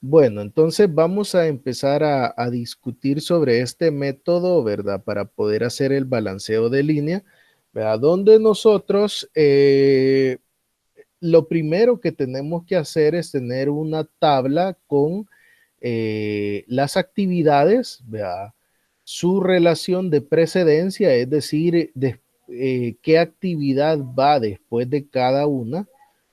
Bueno, entonces vamos a empezar a discutir sobre este método, ¿verdad? Para poder hacer el balanceo de línea, ¿verdad? Donde nosotros, lo primero que tenemos que hacer es tener una tabla con las actividades, ¿verdad? Su relación de precedencia, es decir, qué actividad va después de cada una,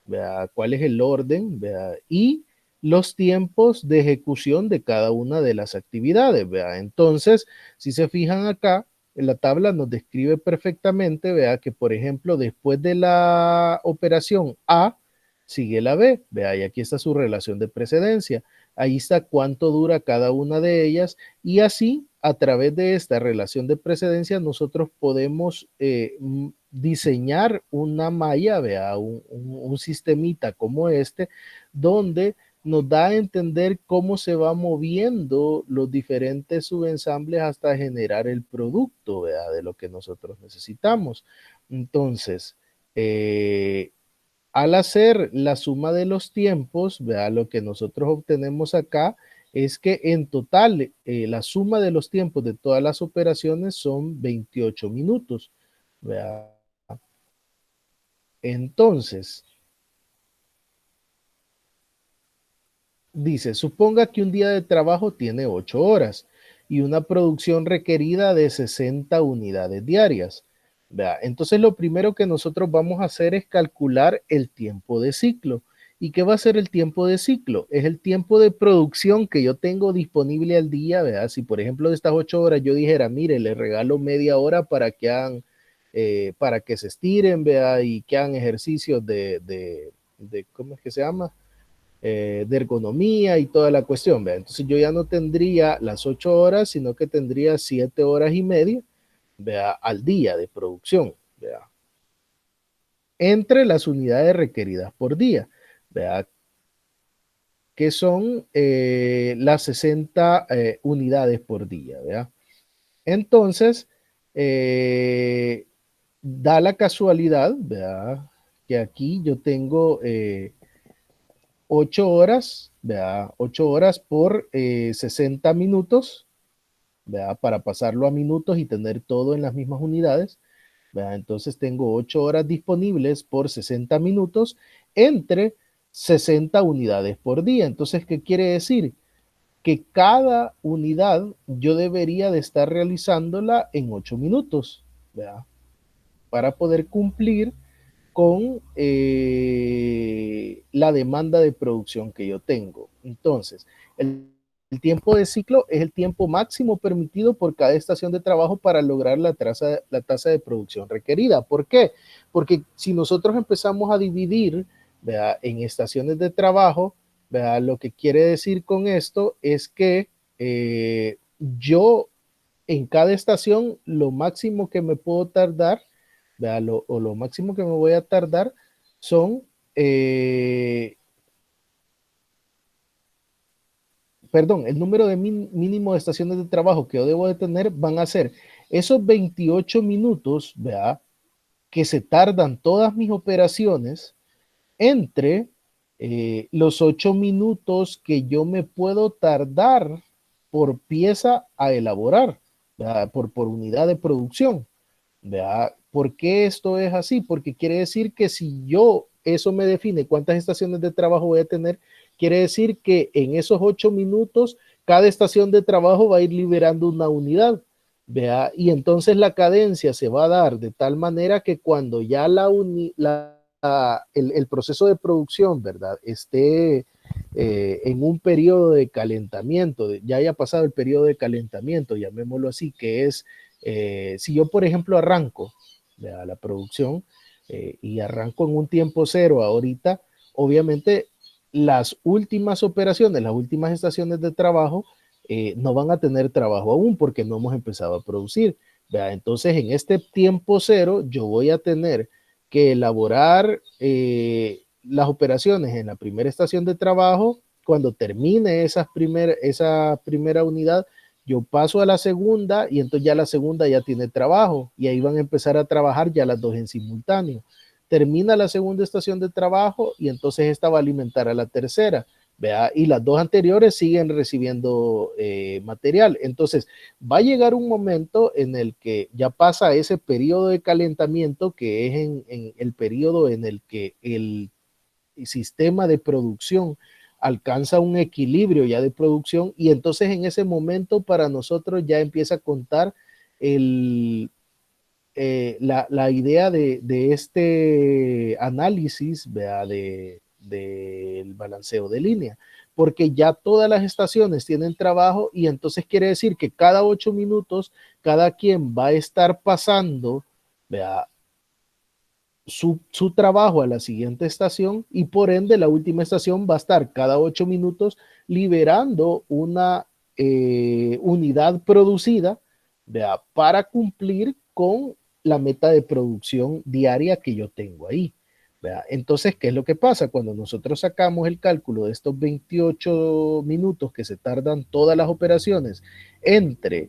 ¿verdad? Cuál es el orden, ¿verdad? Y los tiempos de ejecución de cada una de las actividades, ¿verdad? Entonces, si se fijan acá, en la tabla nos describe perfectamente, vea que por ejemplo, después de la operación A, sigue la B, vea, y aquí está su relación de precedencia. Ahí está cuánto dura cada una de ellas y así a través de esta relación de precedencia nosotros podemos diseñar una malla, vea, un sistemita como este, donde nos da a entender cómo se va moviendo los diferentes subensambles hasta generar el producto, ¿verdad? De lo que nosotros necesitamos. Entonces, al hacer la suma de los tiempos, ¿verdad? Lo que nosotros obtenemos acá es que en total la suma de los tiempos de todas las operaciones son 28 minutos, ¿verdad? Entonces, dice, suponga que un día de trabajo tiene 8 horas y una producción requerida de 60 unidades diarias. ¿Verdad? Entonces lo primero que nosotros vamos a hacer es calcular el tiempo de ciclo. ¿Y qué va a ser el tiempo de ciclo? Es el tiempo de producción que yo tengo disponible al día, ¿verdad? Si por ejemplo de estas 8 horas yo dijera, mire, le regalo media hora para que hagan, para que se estiren, ¿verdad? Y que hagan ejercicios de ¿cómo es que se llama? De ergonomía y toda la cuestión. ¿Vea? Entonces yo ya no tendría las 8 horas, sino que tendría 7 horas y media, ¿vea? Al día de producción, ¿vea? Entre las unidades requeridas por día, ¿vea? Que son las 60 unidades por día. ¿Vea? Entonces, eh, da la casualidad, ¿vea? Que aquí yo tengo 8 horas, ¿vea? 8 horas por 60 minutos, ¿vea? Para pasarlo a minutos y tener todo en las mismas unidades, ¿vea? Entonces tengo 8 horas disponibles por 60 minutos entre 60 unidades por día. Entonces, ¿qué quiere decir? Que cada unidad yo debería de estar realizándola en 8 minutos, ¿vea? Para poder cumplir con la demanda de producción que yo tengo. Entonces, el tiempo de ciclo es el tiempo máximo permitido por cada estación de trabajo para lograr la tasa de producción requerida. ¿Por qué? Porque si nosotros empezamos a dividir, ¿verdad? En estaciones de trabajo, ¿verdad? Lo que quiere decir con esto es que yo en cada estación lo máximo que me puedo tardar, ¿verdad? Lo máximo que me voy a tardar son, perdón, el número de mínimo de estaciones de trabajo que yo debo de tener van a ser esos 28 minutos, ¿verdad? Que se tardan todas mis operaciones entre los 8 minutos que yo me puedo tardar por pieza a elaborar, ¿verdad? Por unidad de producción. ¿Verdad? ¿Por qué esto es así? Porque quiere decir que si yo, eso me define cuántas estaciones de trabajo voy a tener, quiere decir que en esos 8 minutos, cada estación de trabajo va a ir liberando una unidad. ¿Verdad? Y entonces la cadencia se va a dar de tal manera que cuando ya el proceso de producción, ¿verdad? Esté en un periodo de calentamiento, ya haya pasado el periodo de calentamiento, llamémoslo así, que es si yo, por ejemplo, arranco la producción y arranco en un tiempo cero ahorita, obviamente las últimas operaciones, las últimas estaciones de trabajo no van a tener trabajo aún porque no hemos empezado a producir. ¿Verdad? Entonces, en este tiempo cero, yo voy a tener que elaborar las operaciones en la primera estación de trabajo. Cuando termine esa primera unidad, yo paso a la segunda y entonces ya la segunda ya tiene trabajo y ahí van a empezar a trabajar ya las dos en simultáneo. Termina la segunda estación de trabajo y entonces esta va a alimentar a la tercera. ¿vea? Y las dos anteriores siguen recibiendo material. Entonces, va a llegar un momento en el que ya pasa ese periodo de calentamiento, que es en el periodo en el que el sistema de producción alcanza un equilibrio ya de producción, y entonces en ese momento para nosotros ya empieza a contar el, la idea de este análisis, ¿vea? Del balanceo de línea, porque ya todas las estaciones tienen trabajo, y entonces quiere decir que cada 8 minutos cada quien va a estar pasando, ¿vea? Su trabajo a la siguiente estación, y por ende la última estación va a estar cada 8 minutos liberando una unidad producida, ¿vea? Para cumplir con la meta de producción diaria que yo tengo ahí. ¿Vea? Entonces, ¿qué es lo que pasa? Cuando nosotros sacamos el cálculo de estos 28 minutos que se tardan todas las operaciones entre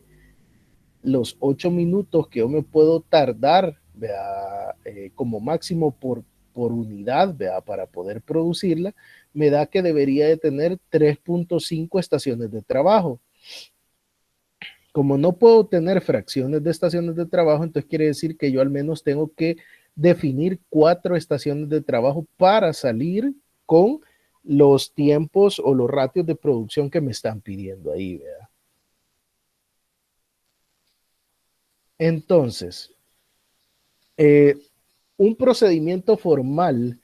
los 8 minutos que yo me puedo tardar, ¿vea? Como máximo por unidad, ¿vea? Para poder producirla, me da que debería de tener 3.5 estaciones de trabajo. Como no puedo tener fracciones de estaciones de trabajo, entonces quiere decir que yo al menos tengo que definir 4 estaciones de trabajo para salir con los tiempos o los ratios de producción que me están pidiendo ahí, ¿vea? Entonces, eh, un procedimiento formal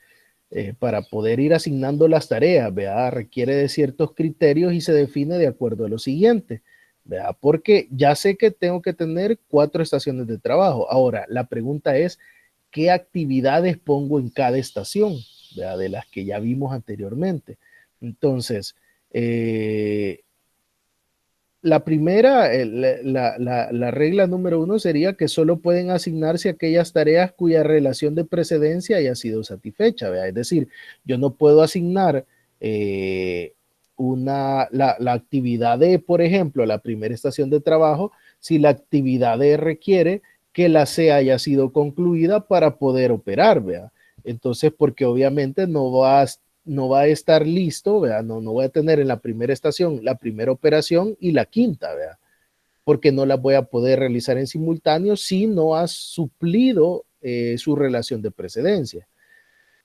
para poder ir asignando las tareas, ¿vea? Requiere de ciertos criterios y se define de acuerdo a lo siguiente, ¿vea? Porque ya sé que tengo que tener 4 estaciones de trabajo. Ahora, la pregunta es, ¿qué actividades pongo en cada estación? ¿Vea? De las que ya vimos anteriormente. Entonces, la primera, la regla número 1 sería que solo pueden asignarse aquellas tareas cuya relación de precedencia haya sido satisfecha, ¿vea? Es decir, yo no puedo asignar eh, la actividad de, por ejemplo, la primera estación de trabajo, si la actividad de requiere que la C haya sido concluida para poder operar, ¿vea? Entonces, porque obviamente no va a estar listo, ¿vea? No voy a tener en la primera estación la primera operación y la quinta, ¿vea? Porque no las voy a poder realizar en simultáneo si no has suplido su relación de precedencia.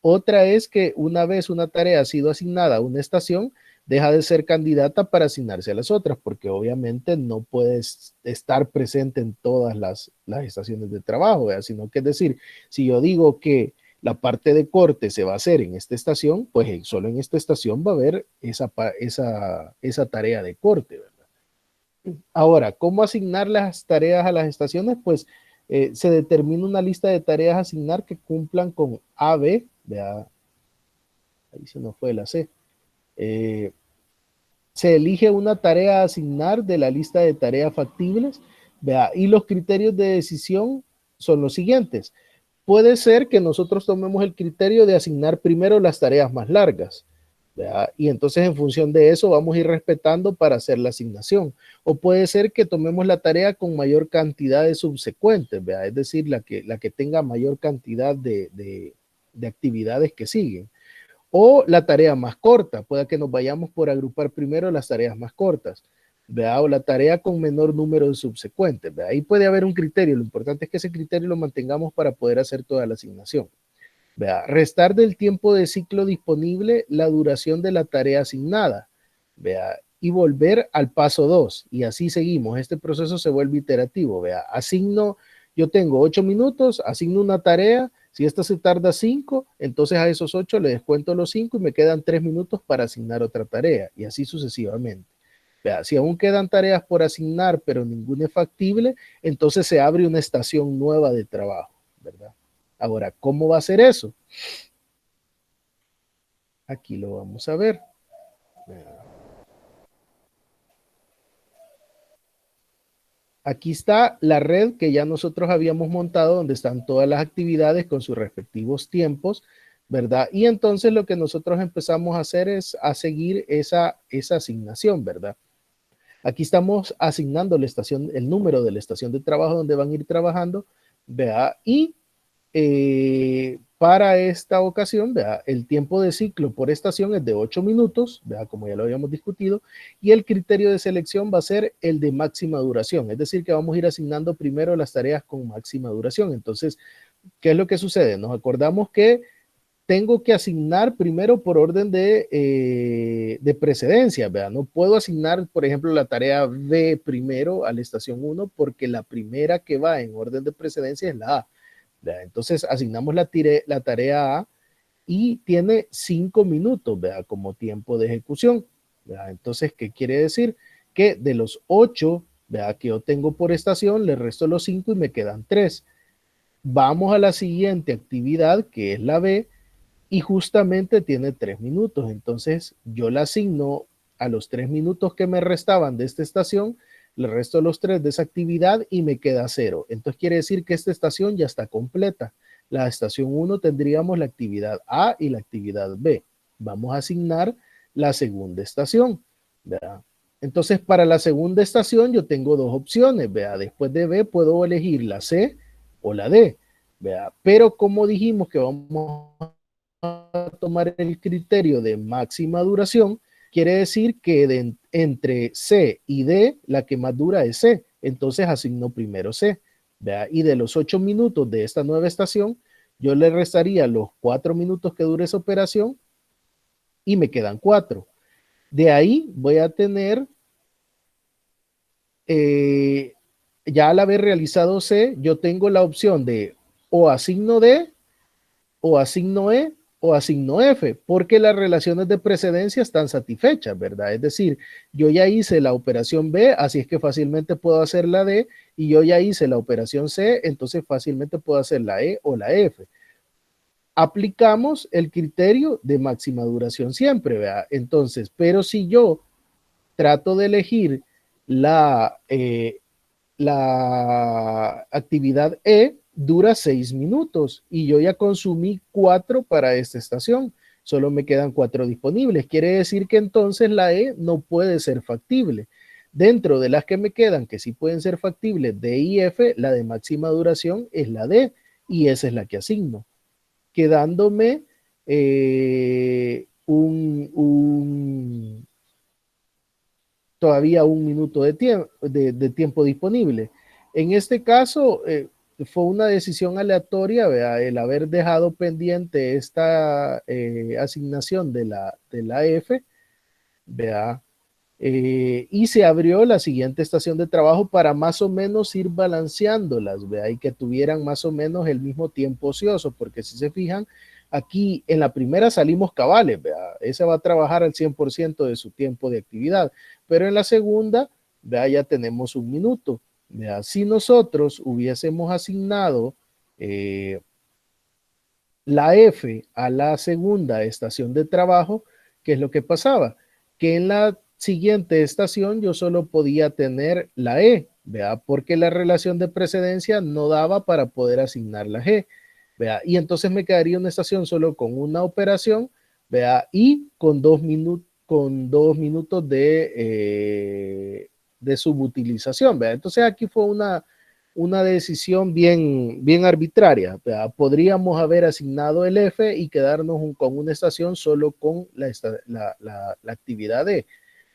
Otra es que una vez una tarea ha sido asignada a una estación, deja de ser candidata para asignarse a las otras, porque obviamente no puedes estar presente en todas las estaciones de trabajo, ¿vea? Sino que es decir, si yo digo que la parte de corte se va a hacer en esta estación, pues solo en esta estación va a haber esa tarea de corte, ¿verdad? Ahora, ¿cómo asignar las tareas a las estaciones? Pues se determina una lista de tareas a asignar que cumplan con A, B, ¿vea? Ahí se nos fue la C. Eh, Se elige una tarea a asignar de la lista de tareas factibles, ¿vea? Y los criterios de decisión son los siguientes. Puede ser que nosotros tomemos el criterio de asignar primero las tareas más largas, ¿vea? Y entonces en función de eso vamos a ir respetando para hacer la asignación. O puede ser que tomemos la tarea con mayor cantidad de subsecuentes, ¿vea? Es decir, la que tenga mayor cantidad de actividades que siguen. O la tarea más corta, pueda que nos vayamos por agrupar primero las tareas más cortas, ¿vea? O la tarea con menor número de subsecuentes, ¿vea? Ahí puede haber un criterio, lo importante es que ese criterio lo mantengamos para poder hacer toda la asignación. ¿Vea? Restar del tiempo de ciclo disponible la duración de la tarea asignada, ¿vea? Y volver al paso 2, y así seguimos. Este proceso se vuelve iterativo, ¿vea? Asigno, yo tengo 8 minutos, asigno una tarea, si esta se tarda 5, entonces a esos 8 le descuento los 5 y me quedan 3 minutos para asignar otra tarea, y así sucesivamente. ¿Vea? Si aún quedan tareas por asignar, pero ninguna es factible, entonces se abre una estación nueva de trabajo, ¿verdad? Ahora, ¿cómo va a ser eso? Aquí lo vamos a ver. Aquí está la red que ya nosotros habíamos montado, donde están todas las actividades con sus respectivos tiempos, ¿verdad? Y entonces lo que nosotros empezamos a hacer es a seguir esa asignación, ¿verdad? Aquí estamos asignando la estación, el número de la estación de trabajo donde van a ir trabajando, ¿verdad? Y para esta ocasión, ¿verdad? El tiempo de ciclo por estación es de 8 minutos, ¿verdad? Como ya lo habíamos discutido, y el criterio de selección va a ser el de máxima duración, es decir, que vamos a ir asignando primero las tareas con máxima duración. Entonces, ¿qué es lo que sucede? Nos acordamos que tengo que asignar primero por orden de precedencia, ¿verdad? No puedo asignar, por ejemplo, la tarea B primero a la estación 1 porque la primera que va en orden de precedencia es la A, ¿verdad? Entonces asignamos la tarea A y tiene 5 minutos, ¿verdad? Como tiempo de ejecución, ¿verdad? Entonces, ¿qué quiere decir? Que de los 8, ¿verdad? Que yo tengo por estación, le resto los 5 y me quedan 3. Vamos a la siguiente actividad, que es la B, y justamente tiene 3 minutos. Entonces yo la asigno a los 3 minutos que me restaban de esta estación, le resto los 3 de esa actividad y me queda 0. Entonces quiere decir que esta estación ya está completa. La estación 1 tendríamos la actividad A y la actividad B. Vamos a asignar la segunda estación, ¿verdad? Entonces para la segunda estación yo tengo dos opciones, ¿verdad? Después de B puedo elegir la C o la D, ¿verdad? Pero como dijimos que vamos a tomar el criterio de máxima duración, quiere decir que entre C y D, la que más dura es C. Entonces asigno primero C. ¿Vea? Y de los 8 minutos de esta nueva estación, yo le restaría los 4 minutos que dure esa operación y me quedan 4. De ahí voy a tener, eh, ya al haber realizado C, yo tengo la opción de o asigno D o asigno E o asigno F, porque las relaciones de precedencia están satisfechas, ¿verdad? Es decir, yo ya hice la operación B, así es que fácilmente puedo hacer la D, y yo ya hice la operación C, entonces fácilmente puedo hacer la E o la F. Aplicamos el criterio de máxima duración siempre, ¿verdad? Entonces, pero si yo trato de elegir la actividad E dura 6 minutos y yo ya consumí 4 para esta estación. Solo me quedan 4 disponibles. Quiere decir que entonces la E no puede ser factible. Dentro de las que me quedan, que sí pueden ser factibles, D y F, la de máxima duración es la D y esa es la que asigno, quedándome todavía un minuto de tiempo disponible. En este caso, fue una decisión aleatoria, ¿verdad? El haber dejado pendiente esta asignación de la F, ¿verdad? Y se abrió la siguiente estación de trabajo para más o menos ir balanceándolas, ¿verdad? Y que tuvieran más o menos el mismo tiempo ocioso, porque si se fijan, aquí en la primera salimos cabales, ¿verdad? Ese va a trabajar al 100% de su tiempo de actividad, pero en la segunda, ¿verdad? Ya tenemos un minuto, ¿verdad? Si nosotros hubiésemos asignado la F a la segunda estación de trabajo, ¿qué es lo que pasaba? Que en la siguiente estación yo solo podía tener la E, ¿vea? Porque la relación de precedencia no daba para poder asignar la G, ¿vea? Y entonces me quedaría una estación solo con una operación, ¿vea? Y con dos minutos de subutilización, ¿vea? Entonces aquí fue una decisión bien arbitraria, ¿verdad? Podríamos haber asignado el F y quedarnos con una estación solo con la actividad D,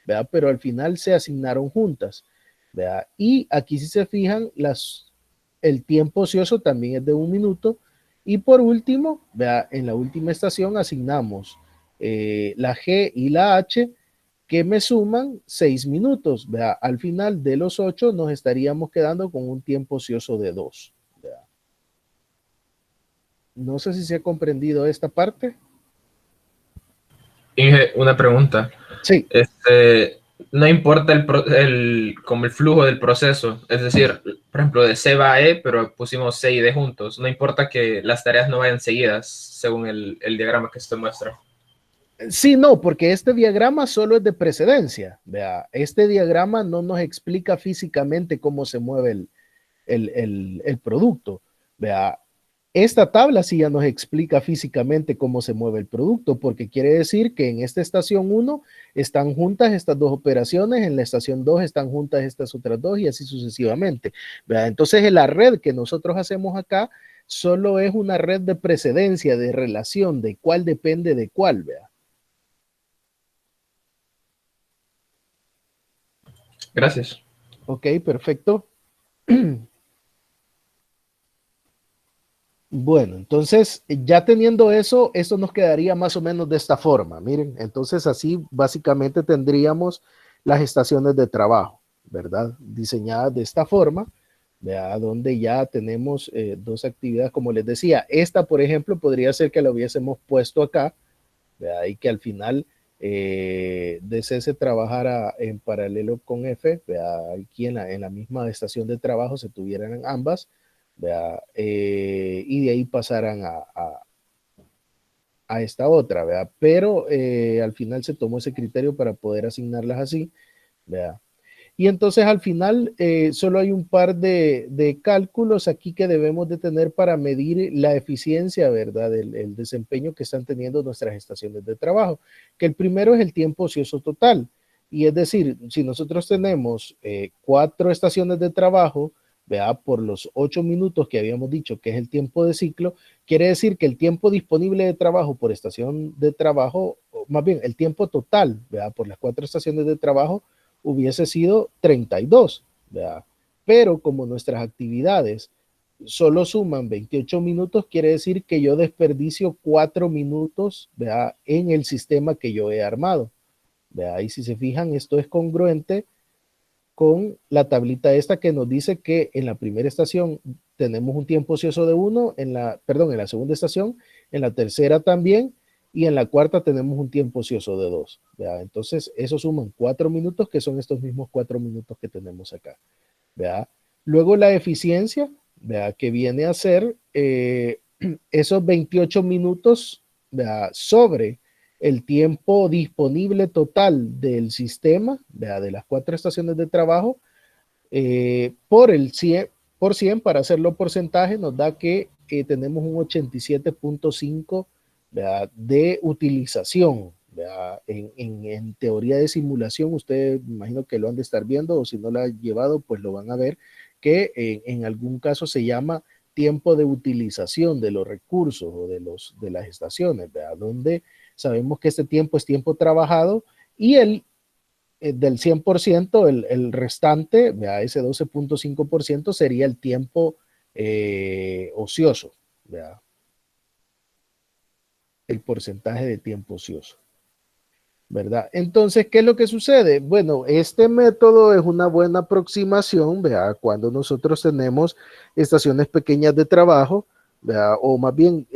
¿verdad? Pero al final se asignaron juntas, ¿verdad? Y aquí si se fijan, el tiempo ocioso también es de 1 minuto. Y por último, ¿verdad? En la última estación asignamos la G y la H, que me suman 6 minutos. ¿Vea? Al final de los 8 nos estaríamos quedando con un tiempo ocioso de 2. No sé si se ha comprendido esta parte. Inge, una pregunta. Sí. No importa como el flujo del proceso, es decir, por ejemplo, de C va a E, pero pusimos C y D juntos. No importa que las tareas no vayan seguidas según el diagrama que se muestra. Sí, no, porque este diagrama solo es de precedencia. Vea, este diagrama no nos explica físicamente cómo se mueve el producto. Vea, esta tabla sí ya nos explica físicamente cómo se mueve el producto, porque quiere decir que en esta estación 1 están juntas estas dos operaciones, en la estación 2 están juntas estas otras dos y así sucesivamente. ¿Verdad? Entonces, en la red que nosotros hacemos acá solo es una red de precedencia, de relación, de cuál depende de cuál, vea. Gracias. Ok, perfecto. Bueno, entonces ya teniendo eso, esto nos quedaría más o menos de esta forma. Miren, entonces así básicamente tendríamos las estaciones de trabajo, ¿verdad? Diseñadas de esta forma, ¿verdad? Donde ya tenemos dos actividades, como les decía. Esta, por ejemplo, podría ser que la hubiésemos puesto acá, ¿verdad? Y que al final DCS trabajara en paralelo con F, ¿verdad? Aquí en la misma estación de trabajo se tuvieran ambas, ¿verdad? Y de ahí pasaran a esta otra, ¿verdad? Pero al final se tomó ese criterio para poder asignarlas así, ¿verdad? Y entonces al final solo hay un par de cálculos aquí que debemos de tener para medir la eficiencia, ¿verdad? El desempeño que están teniendo nuestras estaciones de trabajo. Que el primero es el tiempo ocioso total. Y es decir, si nosotros tenemos 4 estaciones de trabajo, vea, por los 8 minutos que habíamos dicho que es el tiempo de ciclo, quiere decir que el tiempo disponible de trabajo por estación de trabajo, o más bien el tiempo total, vea, por las 4 estaciones de trabajo, hubiese sido 32, ¿verdad? Pero como nuestras actividades solo suman 28 minutos, quiere decir que yo desperdicio 4 minutos, ¿verdad? En el sistema que yo he armado, ¿verdad? Y si se fijan, esto es congruente con la tablita esta que nos dice que en la primera estación tenemos un tiempo ocioso de 1, en la segunda estación, en la tercera también, y en la cuarta tenemos un tiempo ocioso de 2. ¿Verdad? Entonces, eso suman 4 minutos, que son estos mismos 4 minutos que tenemos acá. ¿Verdad? Luego la eficiencia, ¿verdad? Que viene a ser esos 28 minutos, ¿verdad? Sobre el tiempo disponible total del sistema, ¿verdad? De las 4 estaciones de trabajo, por el 100%, para hacerlo porcentaje, nos da que tenemos un 87.5 de utilización. En teoría de simulación, ustedes imagino que lo han de estar viendo, o si no lo han llevado, pues lo van a ver, que en algún caso se llama tiempo de utilización de los recursos o de las estaciones, ¿verdad? Donde sabemos que este tiempo es tiempo trabajado y del 100%, el restante, ¿verdad? Ese 12.5% sería el tiempo ocioso, ¿verdad? El porcentaje de tiempo ocioso, ¿verdad? Entonces, ¿qué es lo que sucede? Bueno, este método es una buena aproximación, ¿verdad? Cuando nosotros tenemos estaciones pequeñas de trabajo, ¿verdad? O más bien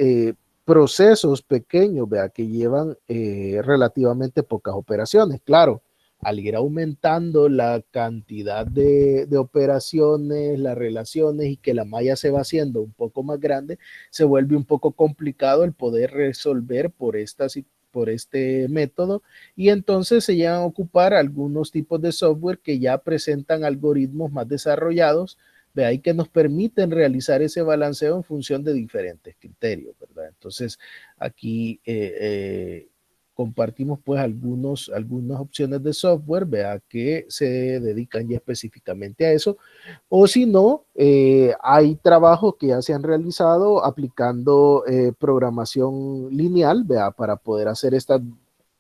procesos pequeños, ¿verdad? Que llevan relativamente pocas operaciones. Claro, al ir aumentando la cantidad de operaciones, las relaciones y que la malla se va haciendo un poco más grande, se vuelve un poco complicado el poder resolver por este método, y entonces se llegan a ocupar algunos tipos de software que ya presentan algoritmos más desarrollados, de ahí que nos permiten realizar ese balanceo en función de diferentes criterios, ¿verdad? Entonces aquí compartimos pues algunas opciones de software, vea, que se dedican ya específicamente a eso, o si no, hay trabajos que ya se han realizado aplicando programación lineal, vea, para poder hacer esta,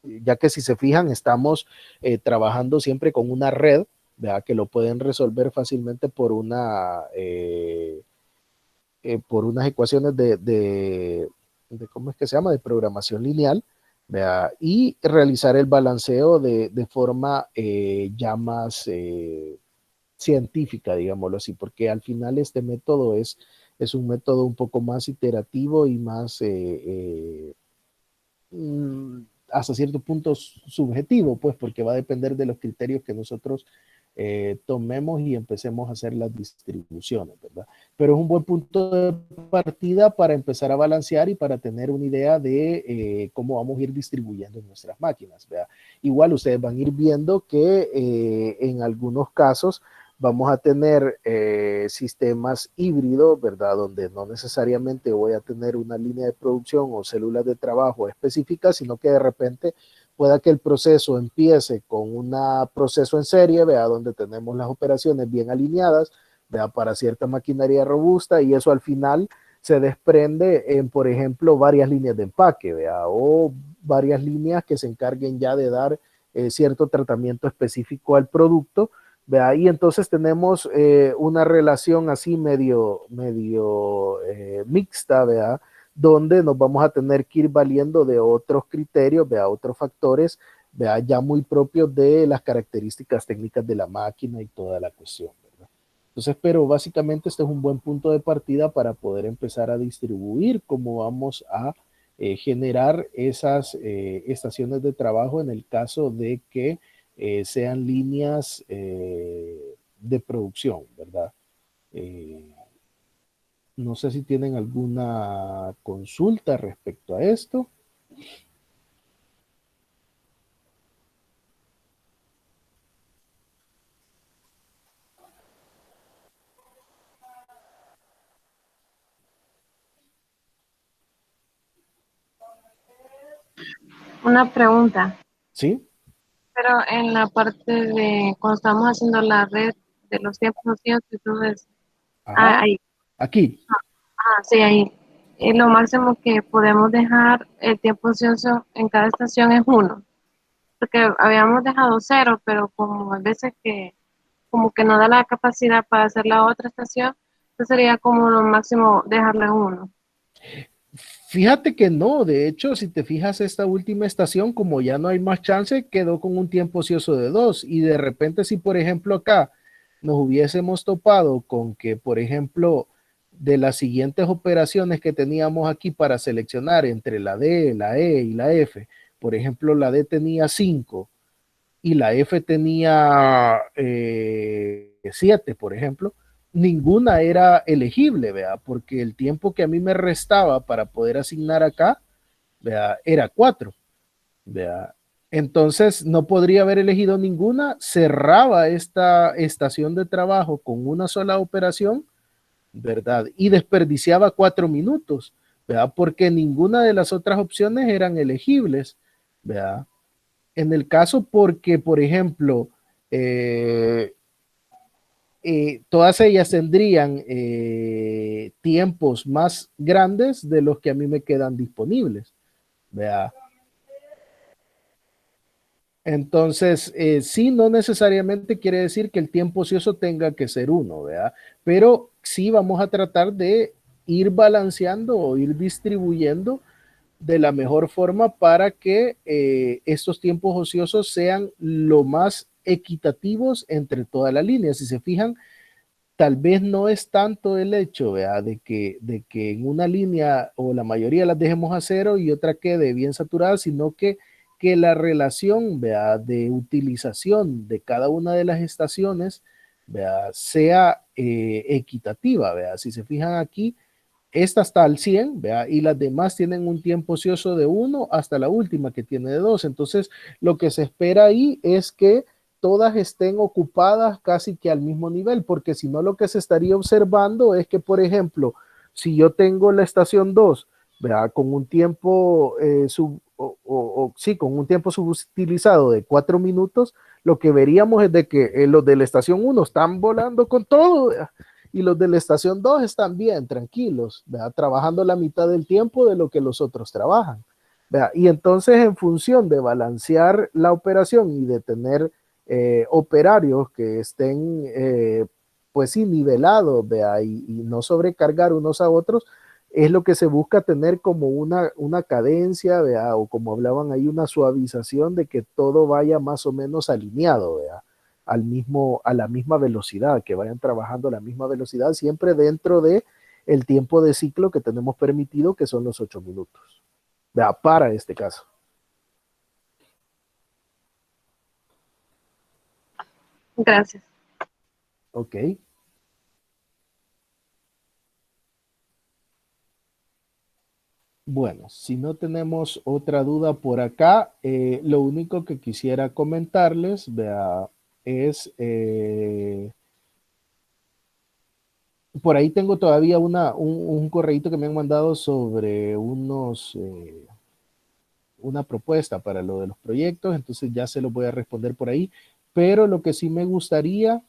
ya que si se fijan, estamos trabajando siempre con una red, vea, que lo pueden resolver fácilmente por unas ecuaciones de ¿cómo es que se llama? De programación lineal, ¿vea? Y realizar el balanceo de forma ya más científica, digámoslo así, porque al final este método es un método un poco más iterativo y más hasta cierto punto subjetivo, pues porque va a depender de los criterios que nosotros tomemos y empecemos a hacer las distribuciones, ¿verdad? Pero es un buen punto de partida para empezar a balancear y para tener una idea de cómo vamos a ir distribuyendo nuestras máquinas, ¿verdad? Igual ustedes van a ir viendo que en algunos casos vamos a tener sistemas híbridos, ¿verdad? Donde no necesariamente voy a tener una línea de producción o células de trabajo específicas, sino que de repente pueda que el proceso empiece con un proceso en serie, ¿vea? Donde tenemos las operaciones bien alineadas, ¿vea? Para cierta maquinaria robusta, y eso al final se desprende en, por ejemplo, varias líneas de empaque, ¿vea? O varias líneas que se encarguen ya de dar cierto tratamiento específico al producto, ¿vea? Y entonces tenemos una relación así medio mixta, ¿vea? Donde nos vamos a tener que ir valiendo de otros criterios, ¿vea? Otros factores, ¿vea? Ya muy propios de las características técnicas de la máquina y toda la cuestión, ¿verdad? Entonces, pero básicamente este es un buen punto de partida para poder empezar a distribuir cómo vamos a generar esas estaciones de trabajo en el caso de que sean líneas de producción, ¿verdad? Eh, no sé si tienen alguna consulta respecto a esto. Una pregunta, ¿Sí? pero en la parte de cuando estamos haciendo la red de los tiempos ociosos y todo eso, Ajá. ahí, Aquí. sí, ahí. Lo máximo que podemos dejar el tiempo ocioso en cada estación es uno, porque habíamos dejado cero, pero como a veces que como que no da la capacidad para hacer la otra estación, entonces sería como lo máximo dejarlo en uno. Fíjate que no, de hecho, si te fijas, esta última estación, como ya no hay más chance, quedó con un tiempo ocioso de 2. Y de repente, si por ejemplo acá nos hubiésemos topado con que, por ejemplo, de las siguientes operaciones que teníamos aquí para seleccionar entre la D, la E y la F, por ejemplo, la D tenía 5 y la F tenía 7, por ejemplo, ninguna era elegible, ¿vea? Porque el tiempo que a mí me restaba para poder asignar acá, ¿vea? Era 4, ¿vea? Entonces no podría haber elegido ninguna, cerraba esta estación de trabajo con una sola operación, ¿verdad? Y desperdiciaba 4 minutos, ¿verdad? Porque ninguna de las otras opciones eran elegibles, ¿verdad? En el caso porque, por ejemplo, eh, todas ellas tendrían tiempos más grandes de los que a mí me quedan disponibles. ¿Vea? Entonces, sí, no necesariamente quiere decir que el tiempo ocioso tenga que ser uno, ¿vea? Pero sí vamos a tratar de ir balanceando o ir distribuyendo de la mejor forma para que estos tiempos ociosos sean lo más equitativos entre toda la línea. Si se fijan, tal vez no es tanto el hecho, ¿vea? De que en una línea o la mayoría las dejemos a cero y otra quede bien saturada, sino que la relación, ¿vea? De utilización de cada una de las estaciones, ¿vea? Sea equitativa, ¿vea? Si se fijan aquí, esta está al 100, ¿vea? Y las demás tienen un tiempo ocioso de 1 hasta la última que tiene de 2. Entonces, lo que se espera ahí es que todas estén ocupadas casi que al mismo nivel, porque si no lo que se estaría observando es que, por ejemplo, si yo tengo la estación 2, ¿vea? Con un tiempo sí, con un tiempo subutilizado de 4 minutos, lo que veríamos es de que los de la estación 1 están volando con todo, ¿vea? Y los de la estación 2 están bien, tranquilos, ¿verdad? Trabajando la mitad del tiempo de lo que los otros trabajan, ¿verdad? Y entonces en función de balancear la operación y de tener operarios que estén pues sí nivelados, ¿verdad? Y no sobrecargar unos a otros, es lo que se busca tener como una cadencia, ¿verdad? O como hablaban ahí, una suavización de que todo vaya más o menos alineado, ¿verdad? A la misma velocidad, que vayan trabajando a la misma velocidad, siempre dentro de el tiempo de ciclo que tenemos permitido, que son los 8 minutos. ¿Vea? Para este caso. Gracias. Ok. Bueno, si no tenemos otra duda por acá, lo único que quisiera comentarles, vea, es por ahí tengo todavía un correíto que me han mandado sobre una propuesta para lo de los proyectos, entonces ya se lo voy a responder por ahí, pero lo que sí me gustaría